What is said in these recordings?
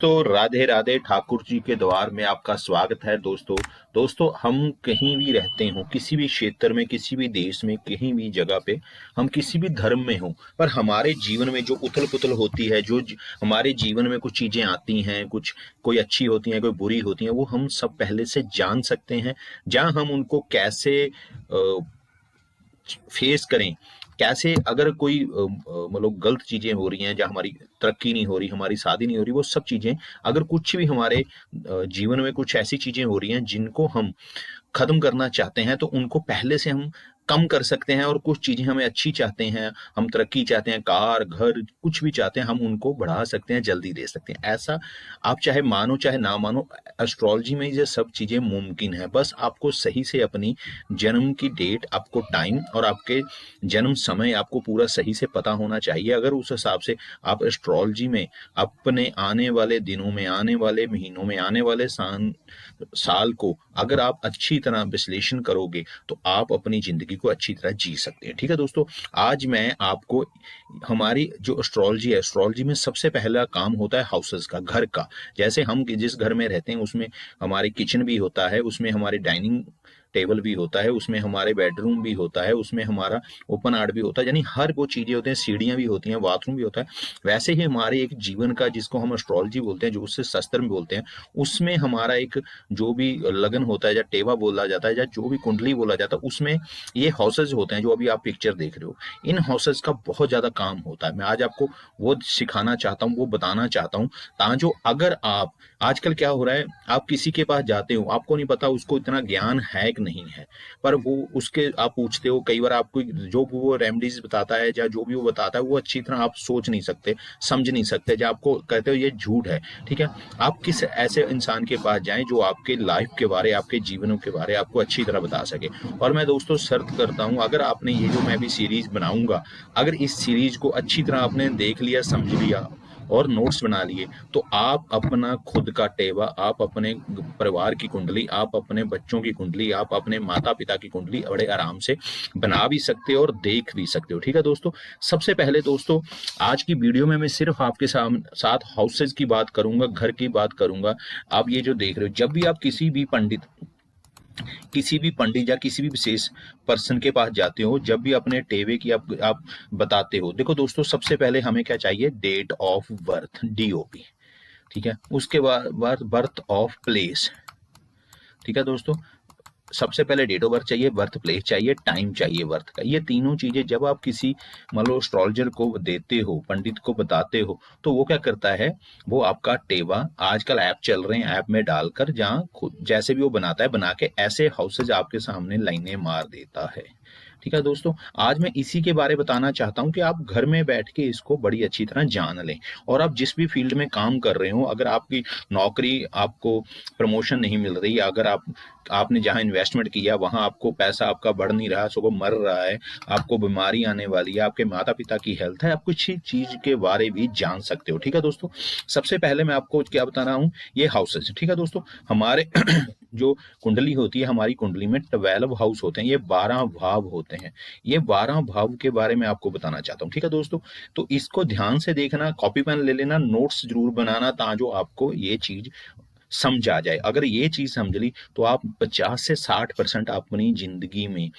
तो राधे राधे ठाकुर जी के द्वार में आपका स्वागत है दोस्तों। दोस्तों, हम कहीं भी रहते हो, किसी भी क्षेत्र में, किसी भी देश में, कहीं भी जगह पे, हम किसी भी धर्म में हो, पर हमारे जीवन में जो उथल पुथल होती है, हमारे जीवन में कुछ चीजें आती हैं, कुछ कोई अच्छी होती हैं, कोई बुरी होती हैं, वो हम सब पहले से जान सकते हैं। जहाँ हम उनको कैसे फेस करें, कैसे अगर कोई मतलब गलत चीजें हो रही हैं, जहाँ हमारी तरक्की नहीं हो रही, हमारी शादी नहीं हो रही, वो सब चीजें, अगर कुछ भी हमारे जीवन में कुछ ऐसी चीजें हो रही हैं जिनको हम खत्म करना चाहते हैं, तो उनको पहले से हम कम कर सकते हैं। और कुछ चीजें हमें अच्छी चाहते हैं, हम तरक्की चाहते हैं, कार घर कुछ भी चाहते हैं, हम उनको बढ़ा सकते हैं, जल्दी दे सकते हैं। ऐसा आप चाहे मानो चाहे ना मानो, एस्ट्रोलॉजी में ये सब चीजें मुमकिन है। बस आपको सही से अपनी जन्म की डेट, आपको टाइम और आपके जन्म समय आपको पूरा सही से पता होना चाहिए। अगर उस हिसाब से आप एस्ट्रोलॉजी में अपने आने वाले दिनों में, आने वाले महीनों में, आने वाले साल को अगर आप अच्छी तरह विश्लेषण करोगे, तो आप अपनी जिंदगी को अच्छी तरह जी सकते हैं। ठीक है दोस्तों, आज मैं आपको हमारी जो एस्ट्रोलॉजी है, एस्ट्रोलॉजी में सबसे पहला काम होता है हाउसेस का, घर का। जैसे हम जिस घर में रहते हैं उसमें हमारी किचन भी होता है, उसमें हमारी डाइनिंग टेबल भी होता है, उसमें हमारे बेडरूम भी होता है, उसमें हमारा ओपन आर्ट भी होता है, यानी हर वो चीजें होती हैं, सीढ़ियां भी होती हैं, बाथरूम भी होता है। वैसे ही हमारे एक जीवन का, जिसको हम एस्ट्रोलॉजी बोलते हैं, जो उससे शास्त्र में बोलते हैं, उसमें हमारा एक जो भी लगन होता है, या टेवा बोला जाता है, या जो भी कुंडली बोला जाता है, उसमें ये हाउसेज होते हैं जो अभी आप पिक्चर देख रहे हो। इन हाउसेज का बहुत ज्यादा काम होता है। मैं आज आपको वो सिखाना चाहता हूँ, वो बताना चाहता हूँ, ताकि अगर आप, आजकल क्या हो रहा है, आप किसी के पास जाते हो, आपको नहीं पता उसको इतना ज्ञान है कि नहीं है, पर वो उसके आप पूछते हो, कई बार आपको जो भी वो रेमेडीज बताता है, या जो भी वो बताता है, वो अच्छी तरह आप सोच नहीं सकते, समझ नहीं सकते, या आपको कहते हो ये झूठ है। ठीक है, आप किस ऐसे इंसान के पास जाएं जो आपके लाइफ के बारे, आपके जीवनों के बारे आपको अच्छी तरह बता सके। और मैं दोस्तों शर्त करता हूं, अगर आपने ये जो मैं भी सीरीज बनाऊंगा, अगर इस सीरीज को अच्छी तरह आपने देख लिया, समझ लिया और नोट्स बना लिए, तो आप अपना खुद का टेवा, आप अपने परिवार की कुंडली, आप अपने बच्चों की कुंडली, आप अपने माता पिता की कुंडली बड़े आराम से बना भी सकते हो और देख भी सकते हो। ठीक है दोस्तों, सबसे पहले दोस्तों, आज की वीडियो में मैं सिर्फ आपके साथ हाउसेज की बात करूंगा, घर की बात करूंगा। आप ये जो देख रहे हो, जब भी आप किसी भी पंडित या किसी भी विशेष पर्सन के पास जाते हो, जब भी अपने टेवे की आप बताते हो, देखो दोस्तों, सबसे पहले हमें क्या चाहिए, डेट ऑफ बर्थ, डीओपी। ठीक है, उसके बाद बर्थ ऑफ प्लेस। ठीक है दोस्तों, सबसे पहले डेट ऑफ बर्थ चाहिए, बर्थ प्लेस चाहिए, टाइम चाहिए बर्थ का। ये तीनों चीजें जब आप किसी मान लो एस्ट्रोलॉजर को देते हो, पंडित को बताते हो, तो वो क्या करता है, वो आपका टेवा, आजकल ऐप चल रहे हैं, ऐप में डालकर जहां खुद जैसे भी वो बनाता है, बना के ऐसे हाउसेज आपके सामने लाइनें मार देता है। ठीक है दोस्तों, आज मैं इसी के बारे में बताना चाहता हूं कि आप घर में बैठ के इसको बड़ी अच्छी तरह जान लें। और आप जिस भी फील्ड में काम कर रहे हो, अगर आपकी नौकरी, आपको प्रमोशन नहीं मिल रही, अगर आपने जहां इन्वेस्टमेंट किया वहां आपको पैसा आपका बढ़ नहीं रहा, सो मर रहा है, आपको बीमारी आने वाली है, आपके माता पिता की हेल्थ है, आप कुछ ही चीज के बारे भी जान सकते हो। ठीक है दोस्तों, सबसे पहले मैं आपको क्या बता रहा हूँ, ये हाउसेज। ठीक है दोस्तों, हमारे जो कुंडली होती है, हमारी कुंडली में 12 हाउस होते हैं, ये 12 भाव होते हैं। ये 12 भाव के बारे में आपको बताना चाहता हूँ। ठीक है दोस्तों, तो इसको ध्यान से देखना, कॉपी पेन ले लेना, नोट्स जरूर बनाना, ताकि आपको ये चीज समझ आ जाए। अगर ये चीज समझ ली, तो आप 50 से 60% अपनी जिंदगी में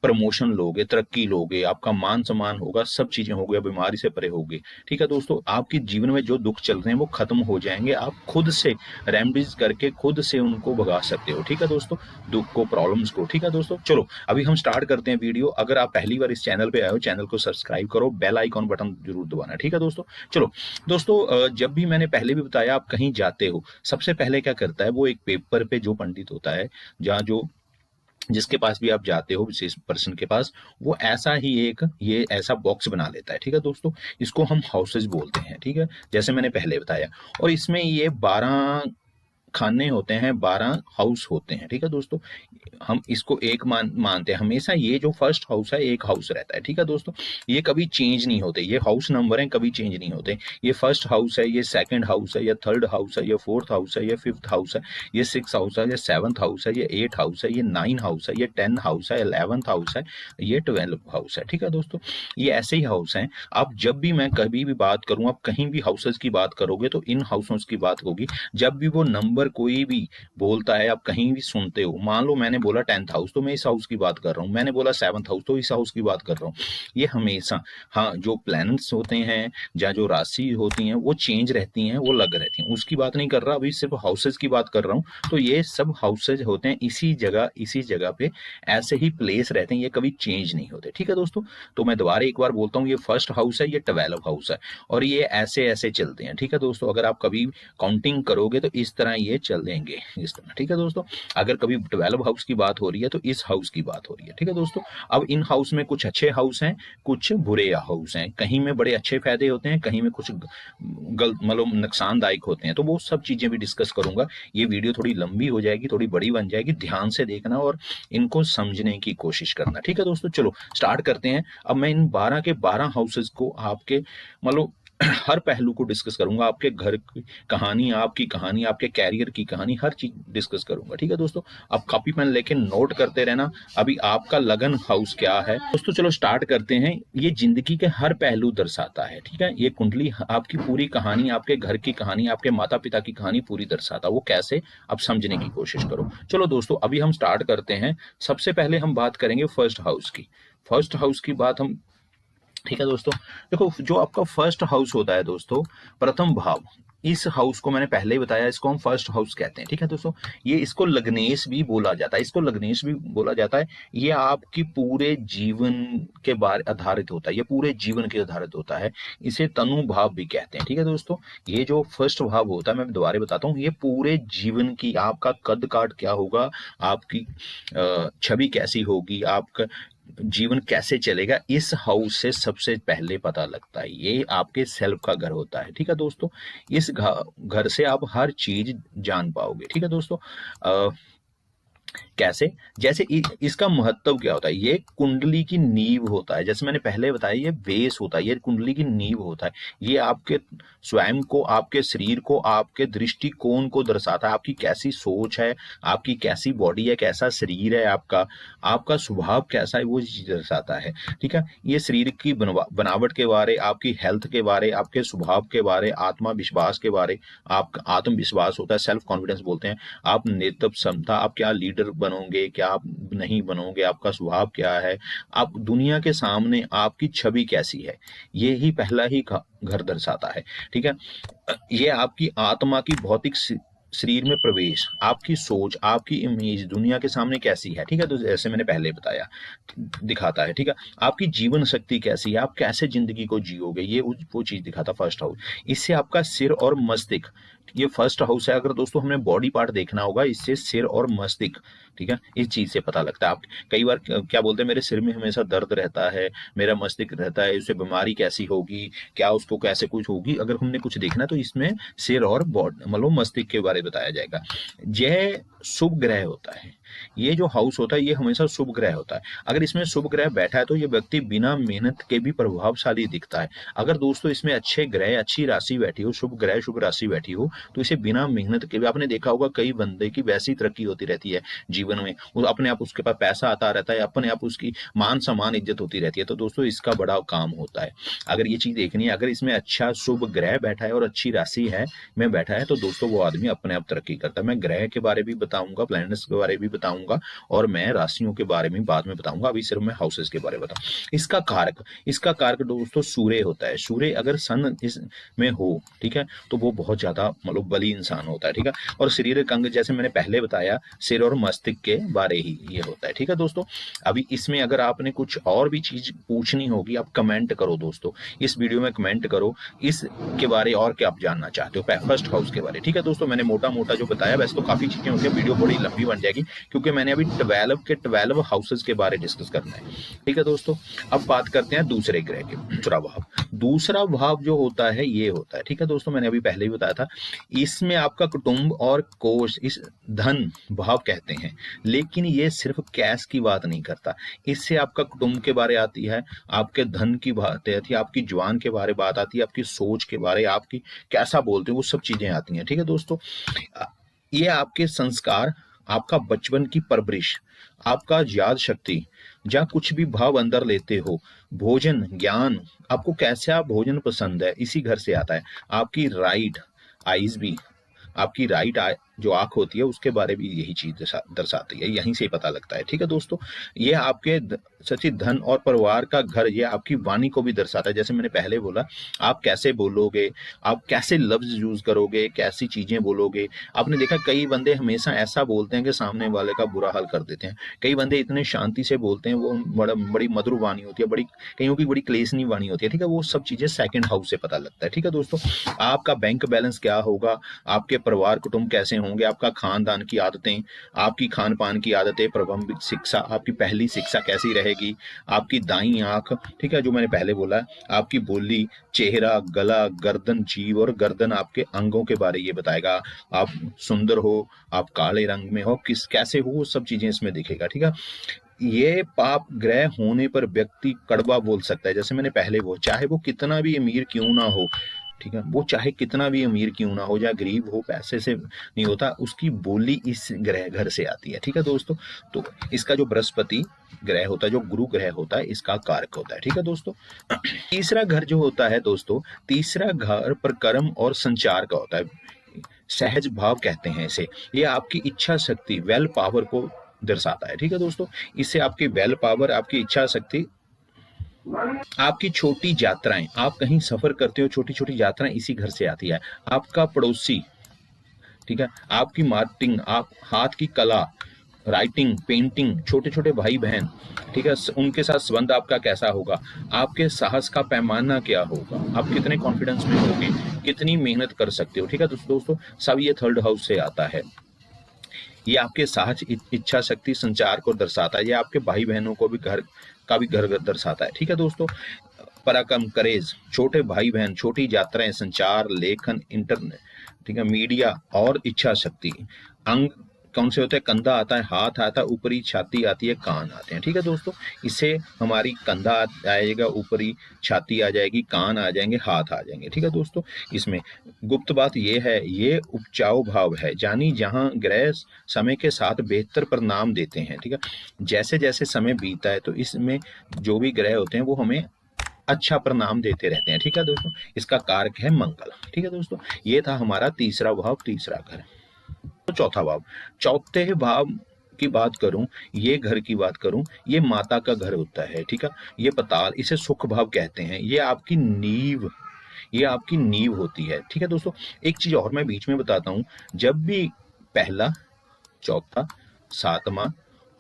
प्रमोशन लोगे, तरक्की लोगे, आपका मान सम्मान होगा, सब चीजें होगी, बीमारी से परे होगे। ठीक है दोस्तों, आपके जीवन में जो दुख चल रहे हैं वो खत्म हो जाएंगे, आप खुद से रेमेडीज करके खुद से उनको भगा सकते हो। ठीक है दोस्तों, दुख को, प्रॉब्लम्स को। ठीक है दोस्तों, चलो अभी हम स्टार्ट करते हैं वीडियो। अगर आप पहली बार इस चैनल पे आए हो, चैनल को सब्सक्राइब करो, बेल आइकॉन बटन जरूर दबाना। ठीक है दोस्तों, चलो दोस्तों, जब भी मैंने पहले भी बताया, आप कहीं जाते हो, सबसे पहले क्या करता है, वो एक पेपर पे जो पंडित होता है, जहाँ जो जिसके पास भी आप जाते हो, विशेष पर्सन के पास, वो ऐसा ही एक ये ऐसा बॉक्स बना लेता है। ठीक है दोस्तों, इसको हम हाउसेज बोलते हैं। ठीक है, जैसे मैंने पहले बताया, और इसमें ये 12 खाने होते हैं, 12 हाउस होते हैं, ठीक है दोस्तों। हम इसको एक मानते हैं हमेशा। ये जो फर्स्ट हाउस है एक हाउस रहता है, ठीक है दोस्तों। ये कभी चेंज नहीं होते, ये हाउस नंबर है, कभी चेंज नहीं होते। ये फर्स्ट हाउस है, ये सेकंड हाउस है, ये थर्ड हाउस है, ये फोर्थ हाउस है, ये फिफ्थ हाउस है, ये सिक्स हाउस है, ये सेवंथ हाउस है, ये एट हाउस है, ये 9 हाउस है, ये 10 हाउस है, 11th हाउस है, ये 12 हाउस है, ठीक है दोस्तों। ये ऐसे ही हाउस हैं। आप जब भी मैं कभी भी बात करूं, आप कहीं भी हाउसेस की बात करोगे तो इन हाउसेस की बात होगी। जब भी वो नंबर कोई भी बोलता है, आप कहीं भी सुनते हो, मान लो मैंने बोला 10th हाउस तो मैं इस हाउस की बात कर रहा हूँ, मैंने बोला 7th हाउस तो इस हाउस की बात कर रहा हूँ। ये हमेशा, हाँ, जो प्लैनेट्स होते हैं या जो राशि होती हैं वो चेंज रहती हैं, वो लग रहती हैं, उसकी बात नहीं कर रहा, अभी सिर्फ हाउसेज की बात कर रहा हूँ। तो ये सब हाउसेज होते हैं इसी जगह पे ऐसे ही प्लेस रहते हैं, ये कभी चेंज नहीं होते, ठीक है दोस्तों। तो मैं दोबारा एक बार बोलता हूँ, ये फर्स्ट हाउस है, ये 12 हाउस है, और ये ऐसे ऐसे चलते हैं, ठीक है दोस्तों। अगर आप कभी काउंटिंग करोगे तो इस तरह ये चलेंगे, इस तरह, ठीक है दोस्तों। अगर कभी 12 हाउस की बात हो रही है तो इस हाउस की बात हो रही है, ठीक है दोस्तों। अब इन हाउस में कुछ अच्छे हाउस हैं, कुछ बुरे हाउस हैं, कहीं में बड़े अच्छे फायदे होते हैं, कहीं में कुछ गलत मतलब नुकसानदायक होते हैं। तो वो सब चीजें भी डिस्कस करूंगा। ये वीडियो थोड़ी लंबी हो जाएगी, थोड़ी बड़ी बन जाएगी, ध्यान से देखना और इनको समझने की कोशिश करना, ठीक है दोस्तों। चलो स्टार्ट करते हैं। अब मैं इन 12 के 12 हाउसेज को आपके मतलब हर पहलू को डिस्कस करूंगा, आपके घर की कहानी, आपकी कहानी, आपके कैरियर की कहानी, हर चीज डिस्कस करूंगा, ठीक है दोस्तों। आप कॉपी पेन लेके नोट करते रहना। अभी आपका लगन हाउस क्या है दोस्तों, चलो स्टार्ट करते हैं। ये जिंदगी के हर पहलू दर्शाता है, ठीक है। ये कुंडली आपकी पूरी कहानी, आपके घर की कहानी, आपके माता पिता की कहानी पूरी दर्शाता है। वो कैसे, आप समझने की कोशिश करो। चलो दोस्तों अभी हम स्टार्ट करते हैं। सबसे पहले हम बात करेंगे फर्स्ट हाउस की। फर्स्ट हाउस की बात हम, ठीक है दोस्तों। देखो जो आपका फर्स्ट हाउस होता है दोस्तों, प्रथम भाव, इस हाउस को मैंने पहले ही बताया, इसको हम फर्स्ट हाउस कहते हैं, ठीक है दोस्तों। ये इसको लग्नेश भी बोला जाता है, इसको लग्नेश भी बोला जाता है। ये आपकी पूरे जीवन के बारे आधारित होता है, ये पूरे जीवन के आधारित होता है। इसे तनु भाव भी कहते हैं, ठीक है दोस्तों। ये जो फर्स्ट भाव होता है, मैं दोबारा बताता हूँ, ये पूरे जीवन की, आपका कद काठ क्या होगा, आपकी छवि कैसी होगी, आपका जीवन कैसे चलेगा, इस हाउस से सबसे पहले पता लगता है। ये आपके सेल्फ का घर होता है, ठीक है दोस्तों। इस घर से आप हर चीज जान पाओगे, ठीक है दोस्तों। कैसे, जैसे इसका महत्व क्या होता है, ये कुंडली की नींव होता है। जैसे मैंने पहले बताया, ये बेस होता है, ये कुंडली की नींव होता है। ये आपके स्वयं को, आपके शरीर को, आपके दृष्टिकोण को दर्शाता है। आपकी कैसी सोच है, आपकी कैसी बॉडी है, कैसा शरीर है आपका, आपका स्वभाव कैसा है, वो चीज दर्शाता है, ठीक है। ये शरीर की बनावट के बारे, आपकी हेल्थ के बारे, आपके स्वभाव के बारे, आत्मा विश्वास के बारे, आपका आत्मविश्वास होता है, सेल्फ कॉन्फिडेंस बोलते हैं। आप नेतृत्व क्षमता, आप क्या लीडर बनोगे, क्या आप नहीं बनोगे, आपका स्वभाव क्या है, आप दुनिया के सामने आपकी छवि कैसी है, ये ही पहला ही घर दर्शाता है, ठीक है। ये आपकी आत्मा की भौतिक शरीर में प्रवेश, आपकी सोच, आपकी इमेज दुनिया के सामने कैसी है, ठीक है। तो जैसे मैंने पहले बताया, दिखाता है, ठीक है। आपकी जीवन शक्ति कैसी है, आप कैसे जिंदगी को जियोगे, ये वो चीज दिखाता फर्स्ट हाउस। इससे आपका सिर और मस्तिष्क, ये फर्स्ट हाउस है। अगर दोस्तों हमें बॉडी पार्ट देखना होगा, इससे सिर और मस्तिष्क, ठीक है, इस चीज से पता लगता है। आप कई बार क्या बोलते हैं, मेरे सिर में हमेशा दर्द रहता है, मेरा मस्तिष्क रहता है, उससे बीमारी कैसी होगी, क्या उसको कैसे कुछ होगी। अगर हमने कुछ देखना है तो इसमें सिर और मतलब मस्तिष्क के बारे में बताया जाएगा। यह शुभ ग्रह होता है, ये जो हाउस होता है ये हमेशा शुभ ग्रह होता है। अगर इसमें शुभ ग्रह बैठा है तो ये व्यक्ति बिना मेहनत के भी प्रभावशाली दिखता है। अगर दोस्तों इसमें अच्छे ग्रह, अच्छी राशि बैठी हो, शुभ ग्रह, शुभ राशि बैठी हो, तो इसे बिना मेहनत के भी, आपने देखा होगा कई बंदे की वैसी तरक्की होती रहती है जीवन में, वो अपने आप उसके पास पैसा आता रहता है, अपने आप उसकी मान सम्मान इज्जत होती रहती है। तो दोस्तों इसका बड़ा काम होता है। अगर ये चीज देखनी है, अगर इसमें अच्छा शुभ ग्रह बैठा है और अच्छी राशि है में बैठा है, तो दोस्तों वो आदमी अपने आप तरक्की करता है। मैं ग्रह के बारे में बताऊंगा, प्लैनेट्स के बारे में भी बताऊंगा, और मैं राशियों के बारे में बाद में बताऊंगा। अभी सिर्फ मैं हाउसेस के बारे में बताऊं। इसका कारक दोस्तों सूर्य होता है। सूर्य अगर सन इसमें हो, ठीक है, तो वो बहुत ज्यादा मतलब बली इंसान होता है, ठीक है। और शारीरिक अंग जैसे मैंने पहले बताया, सिर और मस्तिष्क के बारे ही ये होता है, ठीक है दोस्तों। अभी इसमें अगर आपने कुछ और भी चीज पूछनी होगी, आप कमेंट करो दोस्तों, इस वीडियो में कमेंट करो इसके बारे और क्या आप जानना चाहते हो फर्स्ट हाउस के बारे, ठीक है दोस्तों। मैंने मोटा मोटा जो बताया, वैसे तो काफी चीजें होंगी, वीडियो बड़ी लंबी बन जाएगी, क्योंकि मैंने अभी 12 के 12 हाउसेस के बारे डिस्कस करना है। ठीक है दोस्तों, अब बात करते हैं दूसरे ग्रह के, दूसरा भाव। दूसरा भाव जो होता है ये होता है, ठीक है दोस्तों, मैंने अभी पहले ही बताया था, इसमें आपका कुटुंब और कोष, इस धन भाव कहते हैं, लेकिन ये सिर्फ कैश की बात नहीं करता। इससे आपका कुटुंब के बारे आती है, आपके धन की बात आती है, आपकी जुबान के बारे बात आती है, आपकी सोच के बारे, आपकी कैसा बोलते हो, वो सब चीजें आती हैं। ठीक है दोस्तों, ये आपके संस्कार, आपका बचपन की परवरिश, आपका याद शक्ति, जहाँ कुछ भी भाव अंदर लेते हो, भोजन, ज्ञान, आपको कैसा भोजन पसंद है, इसी घर से आता है। आपकी राइट आईज भी, आपकी राइट आई जो आंख होती है, उसके बारे में यही चीज दर्शाती है, यहीं से पता लगता है। ठीक है दोस्तों, ये आपके सच्ची धन और परिवार का घर, ये आपकी वाणी को भी दर्शाता है। जैसे मैंने पहले बोला, आप कैसे बोलोगे, आप कैसे लफ्ज यूज करोगे, कैसी चीजें बोलोगे। आपने देखा कई बंदे हमेशा ऐसा बोलते हैं कि सामने वाले का बुरा हाल कर देते हैं। कई बंदे इतने शांति से बोलते हैं, वो बड़ी मधुर वाणी होती है, बड़ी कईयों की बड़ी क्लेशनी वाणी होती है। ठीक है, वो सब चीजें सेकंड हाउस से पता लगता है। ठीक है दोस्तों, आपका बैंक बैलेंस क्या होगा, आपके परिवार कुटुंब कैसे होंगे, आपका खानदान की आदतें, आपकी खान पान की आदतें, प्रारंभिक शिक्षा, आपकी पहली शिक्षा कैसी रहेगी, आपकी दाईं आंख, ठीक है, जो मैंने पहले बोला, आपकी बोली, चेहरा, गला, गर्दन, जीभ और गर्दन आपके अंगों के बारे ये बताएगा। आप सुंदर हो, आप काले रंग में हो, किस कैसे हो, वो सब चीजें इसमें दिखेगा। ठीक है, ये पाप ग्रह होने पर व्यक्ति कड़वा बोल सकता है। जैसे मैंने पहले वो, चाहे वो कितना भी अमीर क्यों ना हो, ठीक है, वो चाहे कितना भी अमीर क्यों ना हो या गरीब हो, पैसे से नहीं होता, उसकी बोली इस ग्रह घर से आती है। ठीक है दोस्तों, तो इसका जो बृहस्पति ग्रह होता है, जो गुरु ग्रह होता है, इसका कारक होता है। ठीक है दोस्तों, तीसरा घर जो होता है दोस्तों, तीसरा घर पर कर्म और संचार का होता है। सहज भाव कहते हैं इसे। ये आपकी इच्छा शक्ति, वेल पावर को दर्शाता है। ठीक है दोस्तों, इससे आपकी वेल पावर, आपकी इच्छा शक्ति, आपकी छोटी यात्राएं, आप कहीं सफर करते हो, छोटी छोटी यात्राएं इसी घर से आती है। आपका पड़ोसी, ठीक है, आपकी मार्केटिंग, आप हाथ की कला, राइटिंग, पेंटिंग, छोटे छोटे भाई बहन, ठीक है, उनके साथ संबंध आपका कैसा होगा, आपके साहस का पैमाना क्या होगा, आप कितने कॉन्फिडेंस में होगे, कितनी मेहनत कर सकते हो। ठीक है दोस्तों, सब ये थर्ड हाउस से आता है। ये आपके साहस, इच्छा शक्ति, संचार को दर्शाता है। ये आपके भाई बहनों को भी घर का भी घर दर्शाता है। ठीक है दोस्तों, पराक्रम, करेज, छोटे भाई बहन, छोटी यात्राएं, संचार, लेखन, इंटरनेट, ठीक है, मीडिया और इच्छा शक्ति। अंग कौन से होते हैं, कंधा आता है, हाथ आता है, ऊपरी छाती आती है, कान आते हैं। ठीक है दोस्तों, इससे हमारी कंधा आएगा, ऊपरी छाती आ जाएगी, कान आ जाएंगे, हाथ आ जाएंगे। ठीक है दोस्तों, इसमें गुप्त बात ये है, ये उपचाव भाव है, यानी जहां ग्रह समय के साथ बेहतर परिणाम देते हैं। ठीक है, जैसे जैसे समय बीतता है तो इसमें जो भी ग्रह होते हैं वो हमें अच्छा परिणाम देते रहते हैं। ठीक है दोस्तों, इसका कारक है मंगल। ठीक है दोस्तों, ये था हमारा तीसरा भाव, तीसरा घर। तो चौथा भाव, चौथे भाव की बात करूं, ये घर की बात करूं, ये माता का घर होता है। ठीक है, ये पताल, इसे सुख भाव कहते हैं। ये आपकी नींव, ये आपकी नींव होती है। ठीक है दोस्तों, एक चीज और मैं बीच में बताता हूं, जब भी पहला, चौथा, सातवां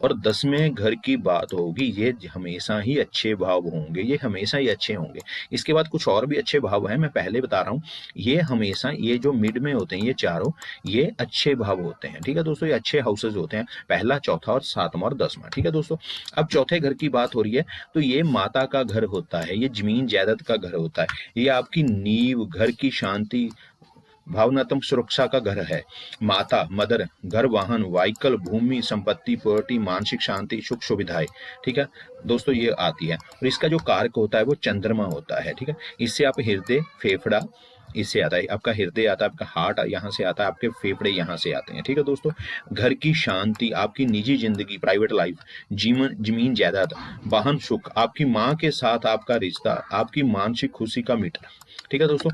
और 10वें घर की बात होगी, ये हमेशा ही अच्छे भाव होंगे, ये हमेशा ही अच्छे होंगे। इसके बाद कुछ और भी अच्छे भाव हैं, मैं पहले बता रहा हूँ, ये हमेशा, ये जो मिड में होते हैं, ये चारों, ये अच्छे भाव होते हैं। ठीक है दोस्तों, ये अच्छे हाउसेज होते हैं, पहला, चौथा और सातवां और 10वां। ठीक है दोस्तों, अब चौथे घर की बात हो रही है, तो ये माता का घर होता है, ये जमीन जायदाद का घर होता है, ये आपकी नींव, घर की शांति, भावनात्मक सुरक्षा का घर है। माता, मदर, घर, वाहन, व्हीकल, भूमि, संपत्ति, प्रॉपर्टी, मानसिक शांति, सुख सुविधाएं। ठीक है दोस्तों, ये आती है। और इसका जो कारक होता है वो चंद्रमा होता है। ठीक है, इससे आप हृदय, फेफड़ा, इससे आता है, आपका हृदय आता है, आपका हार्ट यहाँ से आता है, आपके फेफड़े यहाँ से आते हैं। ठीक है दोस्तों, घर की शांति, आपकी निजी जिंदगी, प्राइवेट लाइफ, जमीन जायदाद, वाहन, सुख, आपकी माँ के साथ आपका रिश्ता, आपकी मानसिक खुशी का मीटर। ठीक है दोस्तों,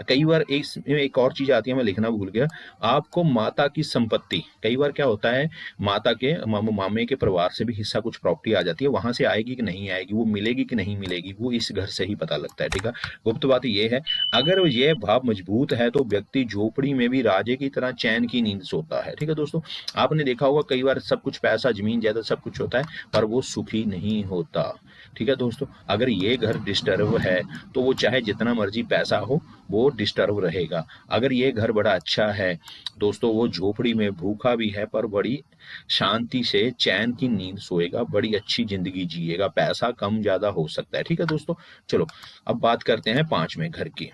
कई बार एक और चीज आती है, मैं लिखना भूल गया, आपको माता की संपत्ति, कई बार क्या होता है, माता के मामे के परिवार से भी हिस्सा कुछ प्रॉपर्टी आ जाती है, वहां से आएगी कि नहीं आएगी, वो मिलेगी कि नहीं मिलेगी, वो इस घर से ही पता लगता है। ठीक है, गुप्त बात ये है, अगर ये भाव मजबूत है तो व्यक्ति झोपड़ी में भी राजे की तरह चैन की नींद सोता है। ठीक है दोस्तों, आपने देखा होगा कई बार सब कुछ पैसा जमीन जायदाद सब कुछ होता है पर वो सुखी नहीं होता। ठीक है दोस्तों, अगर ये घर डिस्टर्ब है तो वो चाहे जितना मर्जी पैसा हो वो डिस्टर्ब रहेगा। अगर ये घर बड़ा अच्छा है दोस्तों, वो झोपड़ी में भूखा भी है पर बड़ी शांति से चैन की नींद सोएगा, बड़ी अच्छी जिंदगी जिएगा। पैसा कम ज्यादा हो सकता है। ठीक है दोस्तों, चलो अब बात करते हैं पांचवें घर की।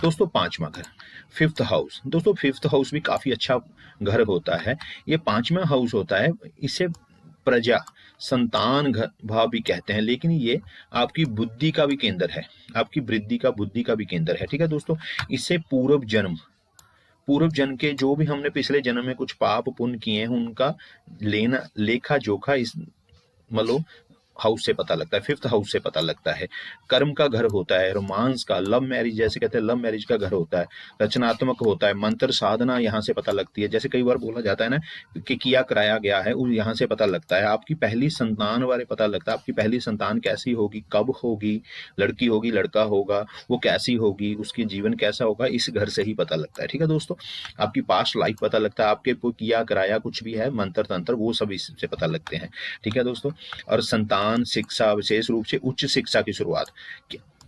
दोस्तों पांचवा घर, फिफ्थ हाउस। दोस्तों फिफ्थ हाउस भी काफी अच्छा घर होता है। ये पांचवा हाउस होता है, इसे प्रजा संतान घर भाव भी कहते हैं, लेकिन ये आपकी बुद्धि का भी केंद्र है, आपकी वृद्धि का बुद्धि का भी केंद्र है। ठीक है दोस्तों, इससे पूर्व जन्म के जो भी हमने पिछले जन्म में कुछ पाप पुण्य किए हैं उनका लेना लेखा जोखा इस मतलब हाउस से पता लगता है, फिफ्थ हाउस से पता लगता है। कर्म का घर होता है, रोमांस का, लव मैरिज जैसे कहते हैं, लव मैरिज का घर होता है। रचनात्मक होता है, मंत्र साधना यहाँ से पता लगती है। जैसे कई बार बोला जाता है ना कि किया कराया गया है, वो यहाँ से पता लगता है। आपकी पहली संतान बारे पता लगता है, आपकी पहली संतान कैसी होगी, कब होगी, लड़की होगी लड़का होगा, वो कैसी होगी, उसकी जीवन कैसा होगा, इस घर से ही पता लगता है। ठीक है दोस्तों, आपकी पास्ट लाइफ पता लगता है, आपके कोई किया कराया कुछ भी है मंत्र तंत्र वो सब इससे पता लगते हैं। ठीक है दोस्तों, और संतान शिक्षा, विशेष रूप से उच्च शिक्षा की शुरुआत,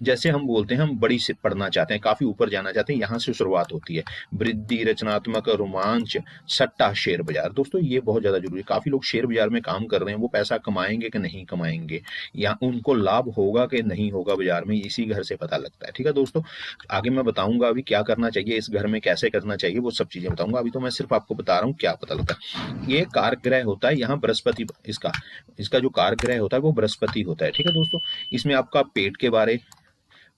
जैसे हम बोलते हैं हम बड़ी से पढ़ना चाहते हैं, काफी ऊपर जाना चाहते हैं, यहाँ से शुरुआत होती है। वृद्धि, रचनात्मक, रोमांच, सट्टा, शेयर बाजार। दोस्तों ये बहुत ज्यादा जरूरी है। काफी लोग शेयर बाजार में काम कर रहे हैं, वो पैसा कमाएंगे कि नहीं कमाएंगे, या उनको लाभ होगा कि नहीं होगा बाजार में, इसी घर से पता लगता है। ठीक है दोस्तों, आगे मैं बताऊंगा अभी क्या करना चाहिए इस घर में, कैसे करना चाहिए, वो सब चीजें बताऊंगा। अभी तो मैं सिर्फ आपको बता रहा हूँ क्या पता लगता है। ये कारक ग्रह होता है, यहाँ बृहस्पति, इसका जो कारक ग्रह होता है वो बृहस्पति होता है। ठीक है दोस्तों, इसमें आपका पेट के बारे,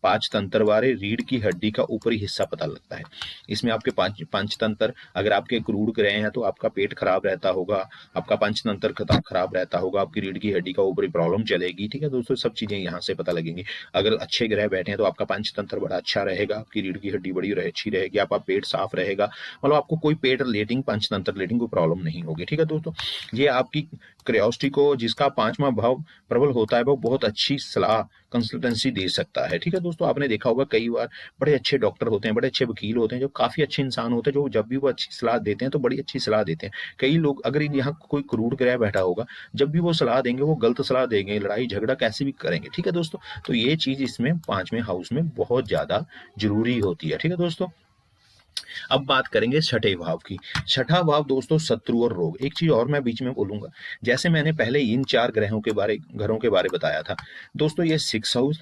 पांच तंत्र बारे, रीढ़ की हड्डी का ऊपरी हिस्सा पता लगता है। इसमें आपके पंच तंत्र, अगर आपके क्रूड ग्रह हैं तो आपका पेट खराब रहता होगा, आपका पंच तंत्र खराब रहता होगा, आपकी रीढ़ की हड्डी का ऊपरी प्रॉब्लम चलेगी। ठीक है दोस्तों, सब चीजें यहाँ से पता लगेंगी। अगर अच्छे ग्रह बैठे हैं तो आपका पंच तंत्र बड़ा अच्छा रहेगा, आपकी रीढ़ की हड्डी बड़ी अच्छी रहेगी, आपका पेट साफ रहेगा, मतलब आपको कोई पेट रिलेटिंग, पंच तंत्र रिलेटिंग कोई प्रॉब्लम नहीं होगी। ठीक है दोस्तों, ये आपकी क्रियोसिटी को, जिसका पांचवा भाव प्रबल होता है, वो बहुत अच्छी सलाह कंसल्टेंसी दे सकता है। ठीक है दोस्तों, आपने देखा होगा कई बार बड़े अच्छे डॉक्टर होते हैं, बड़े अच्छे वकील होते हैं, जो काफी अच्छे इंसान होते हैं, जो जब भी वो अच्छी सलाह देते हैं तो बड़ी अच्छी सलाह देते हैं। कई लोग, अगर यहाँ कोई क्रूर ग्रह बैठा होगा, जब भी वो सलाह देंगे वो गलत सलाह देंगे, लड़ाई झगड़ा कैसे भी करेंगे। ठीक है दोस्तों, तो ये चीज इसमें पांचवें हाउस में बहुत ज्यादा जरूरी होती है। ठीक है दोस्तों, अब बात करेंगे छठे भाव की। छठा भाव दोस्तों शत्रु और रोग। एक चीज और मैं बीच में बोलूंगा, जैसे मैंने पहले इन चार घरों के बारे बताया था दोस्तों, ये 6 हाउस,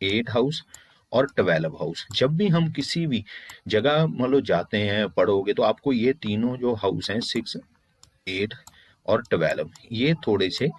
8 हाउस और 12 हाउस। जब भी हम किसी भी जगह मतलब जाते हैं पढ़ोगे तो आपको ये तीनों जो हाउस हैं, 6, 8 और 12, ये थोड़े से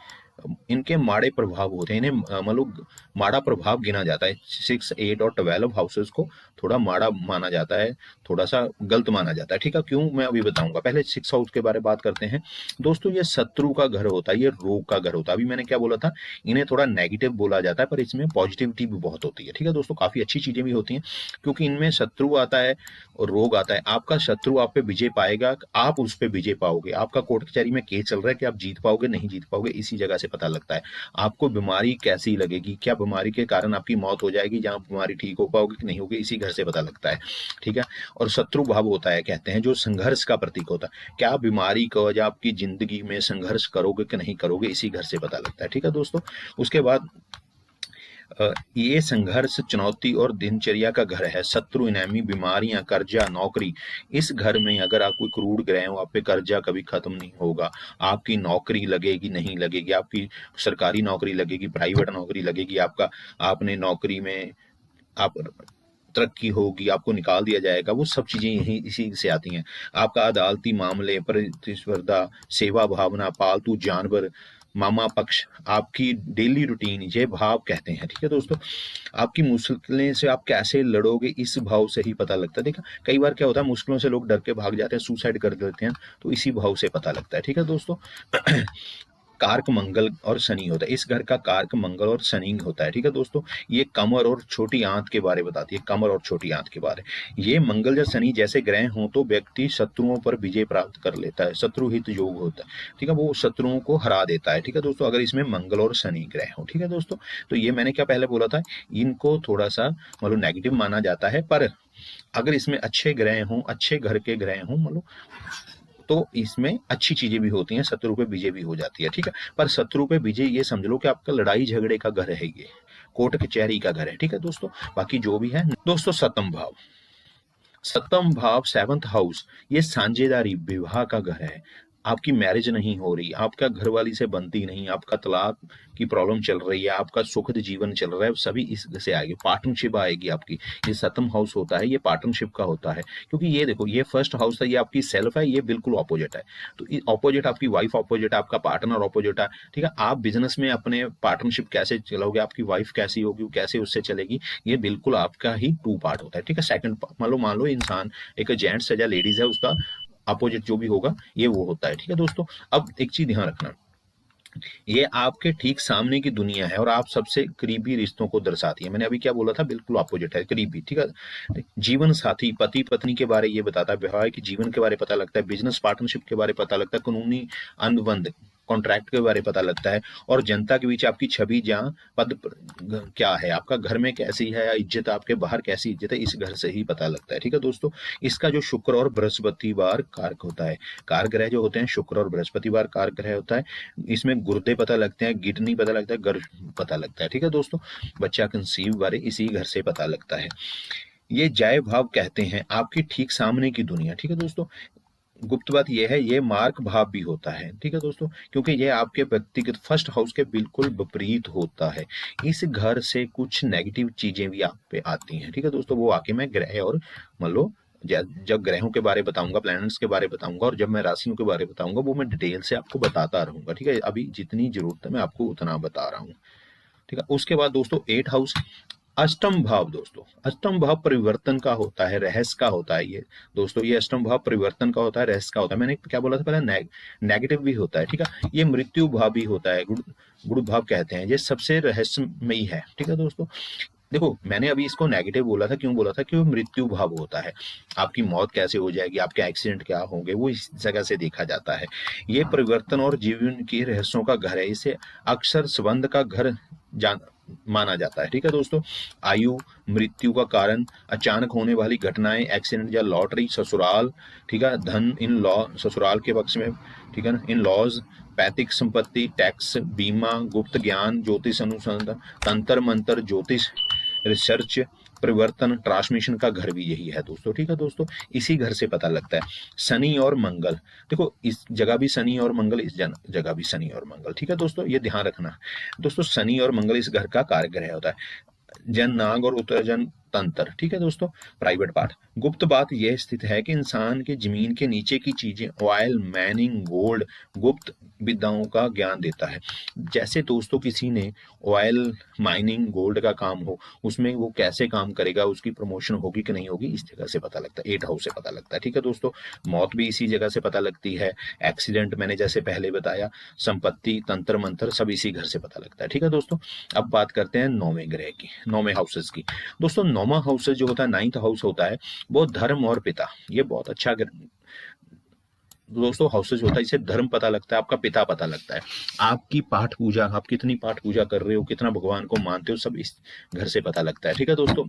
इनके माड़े प्रभाव होते हैं, इन्हें मतलब माड़ा प्रभाव गिना जाता है। 6, 8 और 12 हाउसेस को थोड़ा माड़ा माना जाता है, थोड़ा सा गलत माना जाता है। ठीक है, क्यों, मैं अभी बताऊंगा। पहले 6 हाउस के बारे में बात करते हैं दोस्तों। ये शत्रु का घर होता है, ये रोग का घर होता है। अभी मैंने क्या बोला था, इन्हें थोड़ा नेगेटिव बोला जाता है पर इसमें पॉजिटिविटी भी बहुत होती है। ठीक है दोस्तों, काफी अच्छी चीजें भी होती हैं, क्योंकि इनमें शत्रु आता है और रोग आता है। आपका शत्रु आप पे विजय पाएगा, आप उस पर विजय पाओगे। आपका कोर्ट कचहरी में केस चल रहा है कि आप जीत पाओगे नहीं जीत पाओगे, इसी जगह से पता लगता है। आपको बीमारी कैसी लगेगी, क्या बीमारी के कारण आपकी मौत हो जाएगी, जहां बीमारी ठीक हो पाओगे कि नहीं होगी, इसी घर से पता लगता है। ठीक है, और शत्रु भाव होता है, कहते हैं, जो संघर्ष का प्रतीक होता है। क्या बीमारी का वजह आपकी जिंदगी में संघर्ष करोगे कि नहीं करोगे, इसी घर से पता लगता है। ठीक है दोस्तों, उसके बाद ये संघर्ष, चुनौती और दिनचर्या का घर है। शत्रु, इनामी, बीमारियां, कर्जा, नौकरी। इस घर में अगर आप कोई क्रूर ग्रह हो, आप पे कर्जा कभी खत्म नहीं होगा, आपकी नौकरी लगेगी नहीं लगेगी, आपकी सरकारी नौकरी लगेगी, प्राइवेट नौकरी लगेगी, आपका आपने नौकरी में आप तरक्की होगी, आपको निकाल दिया जाएगा, वो सब चीजें यही इसी से आती हैं। आपका अदालती मामले, प्रतिस्पर्धा, सेवा भावना, पालतू जानवर, मामा पक्ष, आपकी डेली रूटीन, ये भाव कहते हैं। ठीक है दोस्तों, आपकी मुश्किलें से आप कैसे लड़ोगे, इस भाव से ही पता लगता है। देखा कई बार क्या होता है, मुश्किलों से लोग डर के भाग जाते हैं, सुसाइड कर देते हैं, तो इसी भाव से पता लगता है। ठीक है दोस्तों, कारक मंगल और शनि होता है, इस घर का कारक मंगल और शनि होता है। ठीक है दोस्तों, ये कमर और छोटी आंत के बारे बताती है, कमर और छोटी आंत के बारे। ये मंगल या शनि जैसे ग्रह हों तो व्यक्ति शत्रुओं पर विजय प्राप्त कर लेता है, शत्रु हित योग होता है। ठीक है, वो शत्रुओं को हरा देता है। ठीक है दोस्तों, अगर इसमें मंगल और शनि ग्रह हो। ठीक है दोस्तों, तो ये मैंने क्या पहले बोला था, इनको थोड़ा सा मतलब नेगेटिव माना जाता है, पर अगर इसमें अच्छे ग्रह हों, अच्छे घर के ग्रह हों मतलब, तो इसमें अच्छी चीजें भी होती हैं, शत्रु पे विजय भी हो जाती है। ठीक है, पर शत्रु पे विजय ये समझ लो कि आपका लड़ाई झगड़े का घर है, ये कोर्ट कचहरी का घर है। ठीक है दोस्तों, बाकी जो भी है दोस्तों, सप्तम भाव, सप्तम भाव 7th हाउस, ये साझेदारी विवाह का घर है। आपकी मैरिज नहीं हो रही, आपका घरवाली से बनती नहीं, आपका तलाक की प्रॉब्लम चल रही है, आपका सुखद जीवन चल रहा है, सभी इससे आएगी, पार्टनरशिप आएगी आपकी। ये सप्तम हाउस होता है, ये पार्टनरशिप का होता है, क्योंकि ये देखो, ये फर्स्ट हाउस है, ये आपकी सेल्फ है, ये बिल्कुल ऑपोजिट है। तो ऑपोजिट आपकी वाइफ ऑपोजिट है, आपका पार्टनर ऑपोजिट है। ठीक है, आप बिजनेस में अपने पार्टनरशिप कैसे चलाओगे, आपकी वाइफ कैसी होगी, कैसे उससे चलेगी, ये बिल्कुल आपका ही 2 पार्ट होता है। ठीक है, सेकंड मान लो इंसान एक जेंट्स है या लेडीज है, उसका अपोजिट जो भी होगा ये वो होता है। ठीक है दोस्तों, अब एक चीज ध्यान रखना, ये आपके ठीक सामने की दुनिया है और आप सबसे करीबी रिश्तों को दर्शाती है। मैंने अभी क्या बोला था, बिल्कुल अपोजिट है, करीबी। ठीक है, जीवन साथी, पति पत्नी के बारे ये बताता है, वैवाहिक जीवन के बारे पता लगता है, बिजनेस पार्टनरशिप के बारे पता लगता है, कानूनी अनुबंध कॉन्ट्रैक्ट के बारे पता लगता है, और जनता के बीच आपकी छवि जहाँ पद क्या है, आपका घर में कैसी है या इज्जत, आपके बाहर कैसी इज्जत है, इस घर से ही पता लगता है। ठीक है दोस्तों, इसका जो शुक्र और बृहस्पतिवार कारक होता है, कारक ग्रह जो होते हैं शुक्र और बृहस्पतिवार कारक ग्रह होता है, इसमें गुर्दे पता लगते हैं, किडनी पता लगता है, गर्भ पता लगता है। ठीक है दोस्तों, बच्चा कंसीव बारे इसी घर से पता लगता है। ये जय भाव कहते हैं आपकी ठीक सामने की दुनिया। ठीक है दोस्तों, गुप्त बात यह है, ये मार्क भाव भी होता है। ठीक है दोस्तों, क्योंकि ये आपके व्यक्तिगत फर्स्ट हाउस के बिल्कुल विपरीत होता है। इस घर से कुछ नेगेटिव चीजें भी आप पे आती हैं। ठीक है दोस्तों, वो आके मैं ग्रह और मान लो जब ग्रहों के बारे बताऊंगा, प्लैनेट्स के बारे बताऊंगा, और जब मैं राशियों के बारे बताऊंगा, वो मैं डिटेल से आपको बताता रहूंगा। ठीक है, अभी जितनी जरूरत है मैं आपको उतना बता रहा हूँ। ठीक है, उसके बाद दोस्तों 8 हाउस, अष्टम भाव। दोस्तों अष्टम भाव परिवर्तन का होता है, रहस्य का होता है। ये दोस्तों, ये अष्टम भाव परिवर्तन का होता है, रहस्य का होता है। मैंने क्या बोला था पहले, नेगेटिव भी होता है। ठीक है, ये मृत्यु भाव भी होता है, गुड़ भाव कहते हैं, ये सबसे रहस्यमयी है। ठीक है दोस्तों, देखो मैंने अभी इसको नेगेटिव बोला था, क्यों बोला था, क्यों मृत्यु भाव होता है, आपकी मौत कैसे हो जाएगी, आपके एक्सीडेंट क्या होंगे, वो इस जगह से देखा जाता है। ये परिवर्तन और जीवन के रहस्यों का घर है, इसे अक्सर संबंध का घर जान माना जाता है। ठीक है दोस्तों, आयु, मृत्यु का कारण, अचानक होने वाली घटनाएं, एक्सीडेंट या लॉटरी, ससुराल, ठीक है, धन, इन लॉ, ससुराल के पक्ष में, ठीक है ना, इन लॉज, पैतृक संपत्ति, टैक्स, बीमा, गुप्त ज्ञान, ज्योतिष अनुसंधान, तंत्र मंत्र, ज्योतिष रिसर्च, परिवर्तन, ट्रांसमिशन का घर भी यही है दोस्तों। ठीक है दोस्तों, इसी घर से पता लगता है। शनि और मंगल, देखो इस जगह भी शनि और मंगल, इस जगह भी शनि और मंगल। ठीक है दोस्तों, ये ध्यान रखना दोस्तों, शनि और मंगल इस घर का कारक ग्रह होता है। जन नाग और उत्तरजन तंत्र। ठीक है दोस्तों, प्राइवेट पार्ट। गुप्त बात यह स्थित है कि इंसान के जमीन के नीचे की चीजें, ऑयल, माइनिंग, गोल्ड, गुप्त विद्याओं का ज्ञान देता है। जैसे दोस्तों किसी ने ऑयल, माइनिंग, गोल्ड का काम हो, उसमें वो कैसे काम करेगा, उसकी प्रमोशन होगी कि नहीं होगी, इस जगह से पता लगता है, 8 हाउस से पता लगता है। ठीक है दोस्तों, मौत भी इसी जगह से पता लगती है, एक्सीडेंट मैंने जैसे पहले बताया, संपत्ति, तंत्र मंत्र, सब इसी घर से पता लगता है। ठीक है दोस्तों, अब बात करते हैं 9वें ग्रह की, 9वें हाउसेस की। दोस्तों 9वां हाउस जो होता है, 9th हाउस होता है, वो धर्म और पिता। ये बहुत अच्छा दोस्तों हाउसेज होता है, इससे धर्म पता लगता है, आपका पिता पता लगता है, आपकी पाठ पूजा, आप कितनी पाठ पूजा कर रहे हो, कितना भगवान को मानते हो, सब इस घर से पता लगता है। ठीक है दोस्तों,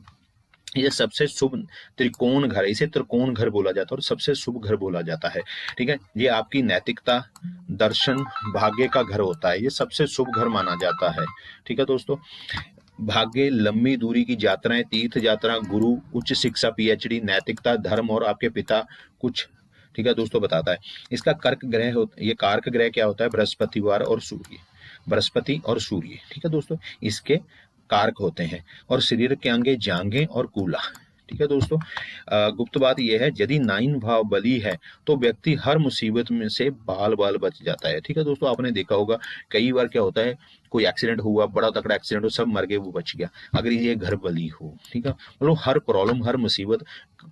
ये सबसे शुभ त्रिकोण घर है, इसे त्रिकोण घर बोला जाता है और सबसे शुभ घर बोला जाता है। ठीक है, ये आपकी नैतिकता, दर्शन, भाग्य का घर होता है, ये सबसे शुभ घर माना जाता है। ठीक है दोस्तों, भाग्य, लंबी दूरी की यात्राएं, तीर्थ यात्रा, गुरु, उच्च शिक्षा, पीएचडी, नैतिकता, धर्म और आपके पिता कुछ। ठीक है दोस्तों, बताता है। इसका कर्क ग्रह ये कारक ग्रह क्या होता है, बृहस्पतिवार और सूर्य, बृहस्पति और सूर्य। ठीक है दोस्तों, इसके कारक होते हैं। और शरीर के अंगे जांघें और कूला। ठीक है दोस्तों। गुप्त बात यह है, यदि 9 भाव बली है तो व्यक्ति हर मुसीबत में से बाल बाल बच जाता है। ठीक है दोस्तों, आपने देखा होगा कई बार क्या होता है, कोई एक्सीडेंट हुआ, बड़ा तगड़ा एक्सीडेंट हो, सब मर गए, वो बच गया। अगर ये घर बली हो, ठीक है, मतलब हर प्रॉब्लम, हर मुसीबत,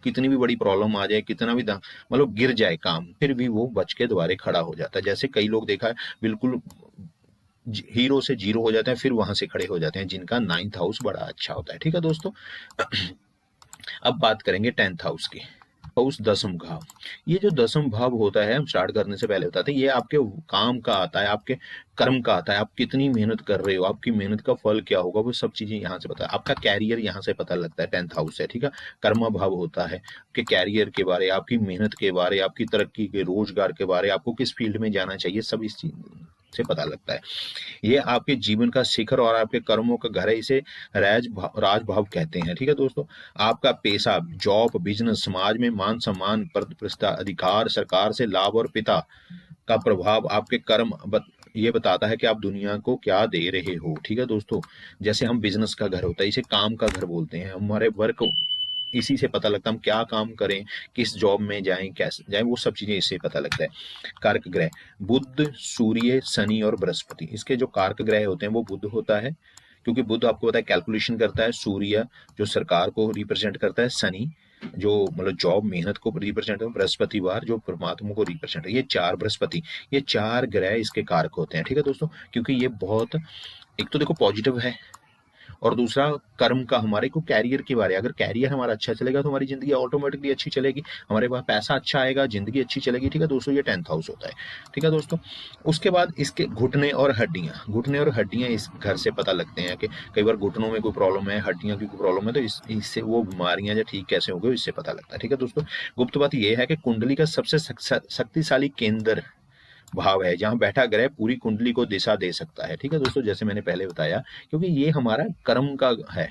कितनी भी बड़ी प्रॉब्लम आ जाए, कितना भी मतलब गिर जाए काम, फिर भी वो बच के दोबारे खड़ा हो जाता है। जैसे कई लोग देखा है, बिल्कुल हीरो से जीरो हो जाते हैं, फिर वहां से खड़े हो जाते हैं, जिनका 9th हाउस बड़ा अच्छा होता है। ठीक है दोस्तों। अब बात करेंगे 10th हाउस की। हाउस 10th भाव। ये जो 10th भाव होता है, हम स्टार्ट करने से पहले बताते हैं, ये आपके काम का आता है, आपके कर्म का आता है, आप कितनी मेहनत कर रहे हो, आपकी मेहनत का फल क्या होगा, वो सब चीजें यहाँ से पता है। आपका कैरियर यहाँ से पता लगता है 10th हाउस से। ठीक है, कर्म भाव होता है कि कैरियर के बारे, आपकी मेहनत के बारे, आपकी तरक्की के, रोजगार के बारे, आपको किस फील्ड में जाना चाहिए, सब इस चीज से पता लगता है। ये आपके जीवन का शिखर और आपके कर्मों का घर है, इसे राज भाव कहते हैं। ठीक है दोस्तों। आपका पेशा, जॉब, बिजनेस, समाज में मान सम्मान, पद प्रतिष्ठा, अधिकार, सरकार से लाभ और पिता का प्रभाव, आपके कर्म ये बताता है कि आप दुनिया को क्या दे रहे हो। ठीक है दोस्तों। जैसे हम बिजनेस का घर होता है, इसे काम का घर बोलते हैं, हमारे वर्क इसी से पता लगता है, हम क्या काम करें, किस जॉब में जाएं, कैसे जाएं, वो सब चीजें इससे पता लगता है। कारक ग्रह बुध, सूर्य, शनि और बृहस्पति, इसके जो कारक ग्रह होते हैं वो बुध होता है, क्योंकि बुध आपको पता है कैलकुलेशन करता है, सूर्य जो सरकार को रिप्रेजेंट करता है, शनि जो मतलब जॉब मेहनत को रिप्रेजेंट करता है, बृहस्पतिवार जो परमात्मा को रिप्रेजेंट है। ये चार बृहस्पति, ये चार ग्रह इसके कारक होते हैं। ठीक है दोस्तों। क्योंकि ये बहुत, एक तो देखो पॉजिटिव है, और दूसरा कर्म का, हमारे को कैरियर के बारे, अगर कैरियर हमारा अच्छा चलेगा तो हमारी जिंदगी ऑटोमेटिकली अच्छी चलेगी, हमारे पास पैसा अच्छा आएगा, जिंदगी अच्छी चलेगी। ठीक है दोस्तों, ये 10th हाउस होता है। ठीक है दोस्तों। उसके बाद इसके घुटने और हड्डियां, घुटने और हड्डियां इस घर से पता लगते हैं कि कई बार घुटनों में कोई प्रॉब्लम है, हड्डियां की कोई प्रॉब्लम है, तो इससे वो बीमारियां जो ठीक कैसे हो गई, इससे पता लगता है। ठीक है दोस्तों। गुप्त बात यह है कि कुंडली का सबसे शक्तिशाली केंद्र भाव है, जहां बैठा ग्रह पूरी कुंडली को दिशा दे सकता है। ठीक है दोस्तों, जैसे मैंने पहले बताया, क्योंकि ये हमारा कर्म का है,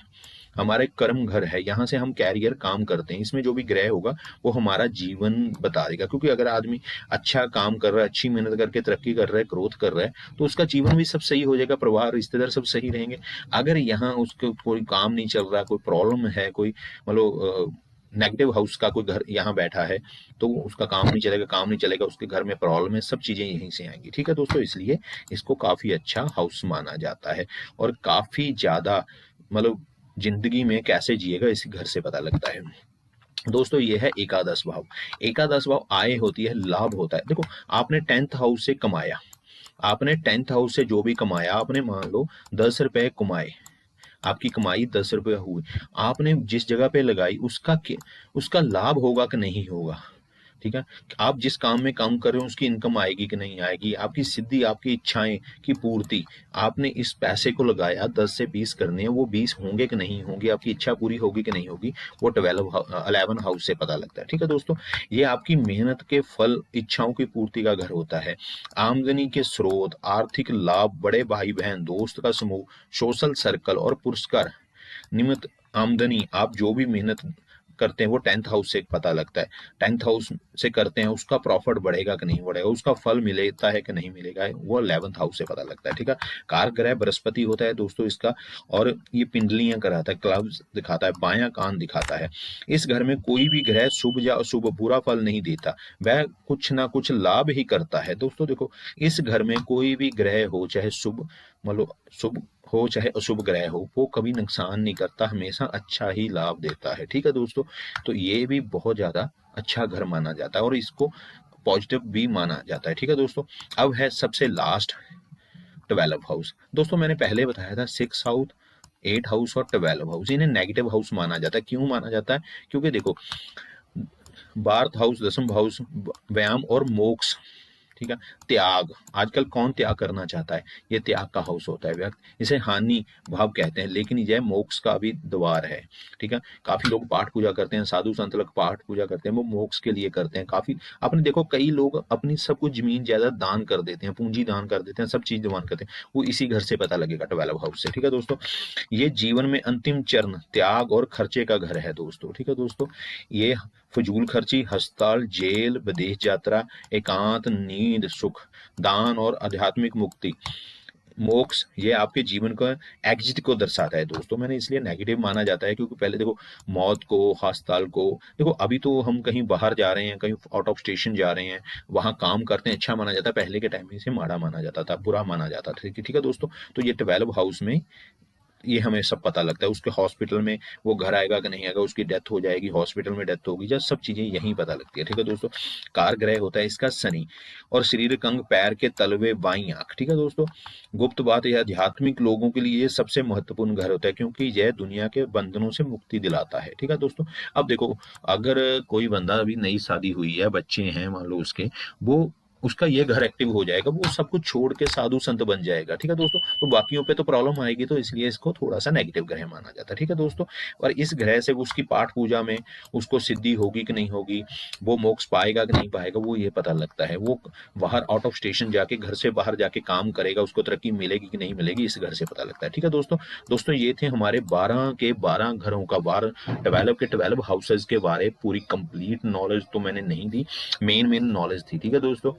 हमारे कर्म घर है, यहाँ से हम कैरियर काम करते हैं, इसमें जो भी ग्रह होगा वो हमारा जीवन बता देगा। क्योंकि अगर आदमी अच्छा काम कर रहा है, अच्छी मेहनत करके तरक्की कर रहा है, ग्रोथ कर रहा है, तो उसका जीवन भी सब सही हो जाएगा, परिवार, रिश्तेदार सब सही रहेंगे। अगर यहाँ उसको कोई काम नहीं चल रहा, कोई प्रॉब्लम है, कोई मतलब नेगेटिव हाउस का कोई घर यहाँ बैठा है, तो उसका काम नहीं चलेगा, काम नहीं चलेगा, उसके घर में प्रॉब्लम है, सब चीजें यहीं से आएंगी। ठीक है दोस्तों। इसलिए इसको काफी अच्छा हाउस माना जाता है, और काफी ज्यादा मतलब जिंदगी में कैसे जिएगा इस घर से पता लगता है। दोस्तों ये है एकादश भाव। एकादश भाव आय होती है, लाभ होता है। देखो, आपने 10th हाउस से कमाया, आपने 10th हाउस से जो भी कमाया, आपने मान लो 10 रुपए कमाए, आपकी कमाई 10 रुपये हुई, आपने जिस जगह पे लगाई उसका लाभ होगा कि नहीं होगा। ठीक है, आप जिस काम में काम कर रहे हो उसकी इनकम आएगी कि नहीं आएगी, आपकी सिद्धि, आपकी इच्छाएं की पूर्ति, आपने इस पैसे को लगाया 10 से 20 करने हैं, वो 20 होंगे कि नहीं होंगे, आपकी इच्छा पूरी होगी कि नहीं होगी, वो 11 हाउस से पता लगता है। ठीक है दोस्तों। ये आपकी मेहनत के फल, इच्छाओं की पूर्ति का घर होता है। आमदनी के स्रोत, आर्थिक लाभ, बड़े भाई बहन, दोस्त का समूह, सोशल सर्कल और पुरस्कार निमित्त आमदनी, आप जो भी मेहनत करते हैं वो 10th हाउस से पता लगता है। 10th हाउस से करते हैं, उसका प्रॉफिट बढ़ेगा कि नहीं बढ़ेगा, उसका फल मिलेगा है कि नहीं मिलेगा, वो 11th हाउस से पता लगता है। ठीक है। कारक ग्रह बृहस्पति होता है दोस्तों इसका, और ये पिंडलियां कराता है, क्लब्स दिखाता है, बायां कान दिखाता है। इस घर में कोई भी ग्रह शुभ या अशुभ, बुरा फल नहीं देता, वह कुछ ना कुछ लाभ ही करता है। दोस्तों देखो, इस घर में कोई भी ग्रह हो, चाहे शुभ मतलब शुभ हो चाहे अशुभ ग्रह हो, वो कभी नुकसान नहीं करता, हमेशा अच्छा ही लाभ देता है। ठीक है दोस्तों। तो ये भी बहुत ज्यादा अच्छा घर माना जाता है, और इसको पॉजिटिव भी माना जाता है। ठीक है दोस्तों। अब है सबसे लास्ट 12 हाउस। दोस्तों मैंने पहले बताया था 6 हाउस, 8 हाउस और 12 हाउस, इन्हें नेगेटिव हाउस माना जाता है। क्यों माना जाता है? क्योंकि देखो, 12th हाउस, 10th हाउस व्यायाम और मोक्ष, ठीक है, त्याग, आजकल कौन त्याग करना चाहता है, ये त्याग का हाउस होता है व्यक्ति, इसे हानि भाव कहते हैं, लेकिन यह मोक्ष का भी द्वार है। ठीक है। काफी लोग पाठ पूजा करते हैं, साधु संत लोग पाठ पूजा करते हैं, वो मोक्ष के लिए करते हैं। काफी आपने देखो, कई लोग अपनी सब कुछ जमीन जायदाद दान कर देते हैं, पूंजी दान कर देते हैं, सब चीज दान करते हैं, वो इसी घर से पता लगेगा 12 हाउस से। ठीक है दोस्तों। ये जीवन में अंतिम चरण, त्याग और खर्चे का घर है दोस्तों। ठीक है दोस्तों। ये फजूल खर्ची, अस्पताल, जेल, विदेश यात्रा, एकांत, नींद, सुख, दान और आध्यात्मिक मुक्ति, मोक्ष ये आपके जीवन का एग्जिट को दर्शाता है दोस्तों। मैंने इसलिए नेगेटिव माना जाता है क्योंकि पहले देखो मौत को, हस्पताल को, देखो अभी तो हम कहीं बाहर जा रहे हैं, कहीं आउट ऑफ स्टेशन जा रहे हैं, वहां काम करते हैं, अच्छा माना जाता है। पहले के टाइम में इसे माड़ा माना जाता था, बुरा माना जाता था। ठीक है दोस्तों। तो ये 12 हाउस में ये हमें सब पता लगता है। उसके हॉस्पिटल में वो घर आएगा कि नहीं आएगा, उसकी डेथ हो जाएगी, हॉस्पिटल में डेथ होगी, जब सब चीजें यहीं पता लगती है। ठीक है दोस्तों। कार ग्रह होता है इसका शनि, और शरीरक अंग पैर के तलवे बाई आंख। ठीक है दोस्तों। गुप्त बात यह आध्यात्मिक लोगों के लिए ये सबसे महत्वपूर्ण घर होता है क्योंकि यह दुनिया के बंधनों से मुक्ति दिलाता है। ठीक है दोस्तों। अब देखो, अगर कोई बंदा अभी नई शादी हुई है, बच्चे हैं मान लो उसके, वो उसका ये घर एक्टिव हो जाएगा, वो सब कुछ छोड़ के साधु संत बन जाएगा। ठीक है दोस्तों। तो बाकियों पे तो प्रॉब्लम आएगी, तो इसलिए इसको थोड़ा सा नेगेटिव ग्रह माना जाता है। ठीक है दोस्तों। और इस ग्रह से उसकी पाठ पूजा में उसको सिद्धि होगी कि नहीं होगी, वो मोक्ष पाएगा कि नहीं पाएगा, वो ये पता लगता है। वो बाहर आउट ऑफ स्टेशन जाके, घर से बाहर जाके काम करेगा, उसको तरक्की मिलेगी कि नहीं मिलेगी, इस घर से पता लगता है। ठीक है दोस्तों। दोस्तों ये थे हमारे 12 के 12 घरों का, 12 के 12 हाउसेज के बारे पूरी कंप्लीट नॉलेज तो मैंने नहीं दी, मेन नॉलेज थी। ठीक है दोस्तों।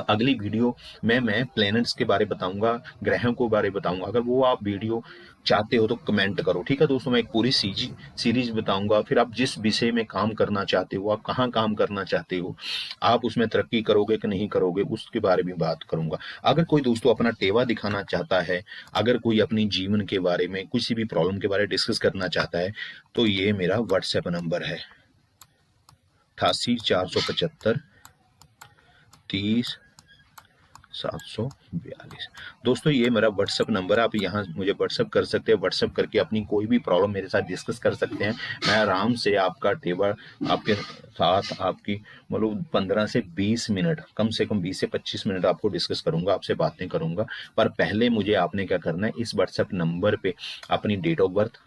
अगली वीडियो में मैं प्लैनेट्स के बारे बताऊंगा, ग्रहों के बारे बताऊंगा। अगर वो आप वीडियो चाहते हो तो कमेंट करो। ठीक है दोस्तों। मैं एक पूरी सीरीज बताऊंगा। फिर आप जिस विषय में काम करना चाहते हो, आप कहाँ काम करना चाहते हो, आप उसमें तरक्की करोगे कि नहीं करोगे, उसके बारे में बात करूंगा। अगर कोई दोस्तों अपना टेवा दिखाना चाहता है, अगर कोई अपनी जीवन के बारे में किसी भी प्रॉब्लम के बारे में डिस्कस करना चाहता है, तो ये मेरा व्हाट्सएप नंबर है 88 475 30 742। दोस्तों ये मेरा व्हाट्सएप नंबर है, आप यहाँ मुझे व्हाट्सएप कर सकते हैं। व्हाट्सएप करके अपनी कोई भी प्रॉब्लम मेरे साथ डिस्कस कर सकते हैं। मैं आराम से आपका टेबल आपके साथ, आपकी मतलब 15 से 20 मिनट, कम से कम 20 से 25 मिनट आपको डिस्कस करूंगा, आपसे बातें करूंगा। पर पहले मुझे आपने क्या करना है, इस व्हाट्सएप नंबर पे अपनी डेट ऑफ बर्थ,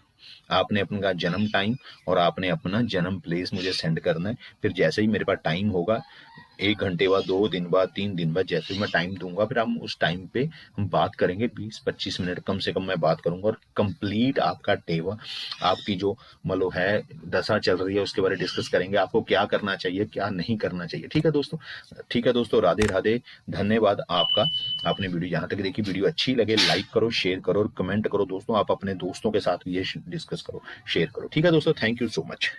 आपने अपना जन्म टाइम और आपने अपना जन्म प्लेस मुझे सेंड करना है। फिर जैसे ही मेरे पास टाइम होगा, 1 घंटे बाद, 2 दिन बाद, 3 दिन बाद, जैसे मैं टाइम दूंगा, फिर हम उस टाइम पे हम बात करेंगे। 20-25 मिनट कम से कम मैं बात करूंगा, और कंप्लीट आपका टेवा, आपकी जो मतलब है दशा चल रही है, उसके बारे में डिस्कस करेंगे। आपको क्या करना चाहिए, क्या नहीं करना चाहिए। ठीक है दोस्तों। ठीक है दोस्तों। राधे राधे। धन्यवाद आपका। आपने वीडियो यहाँ तक देखी। वीडियो अच्छी लगे लाइक करो, शेयर करो और कमेंट करो दोस्तों। आप अपने दोस्तों के साथ ये डिस्कस करो, शेयर करो। ठीक है दोस्तों। Thank you so much.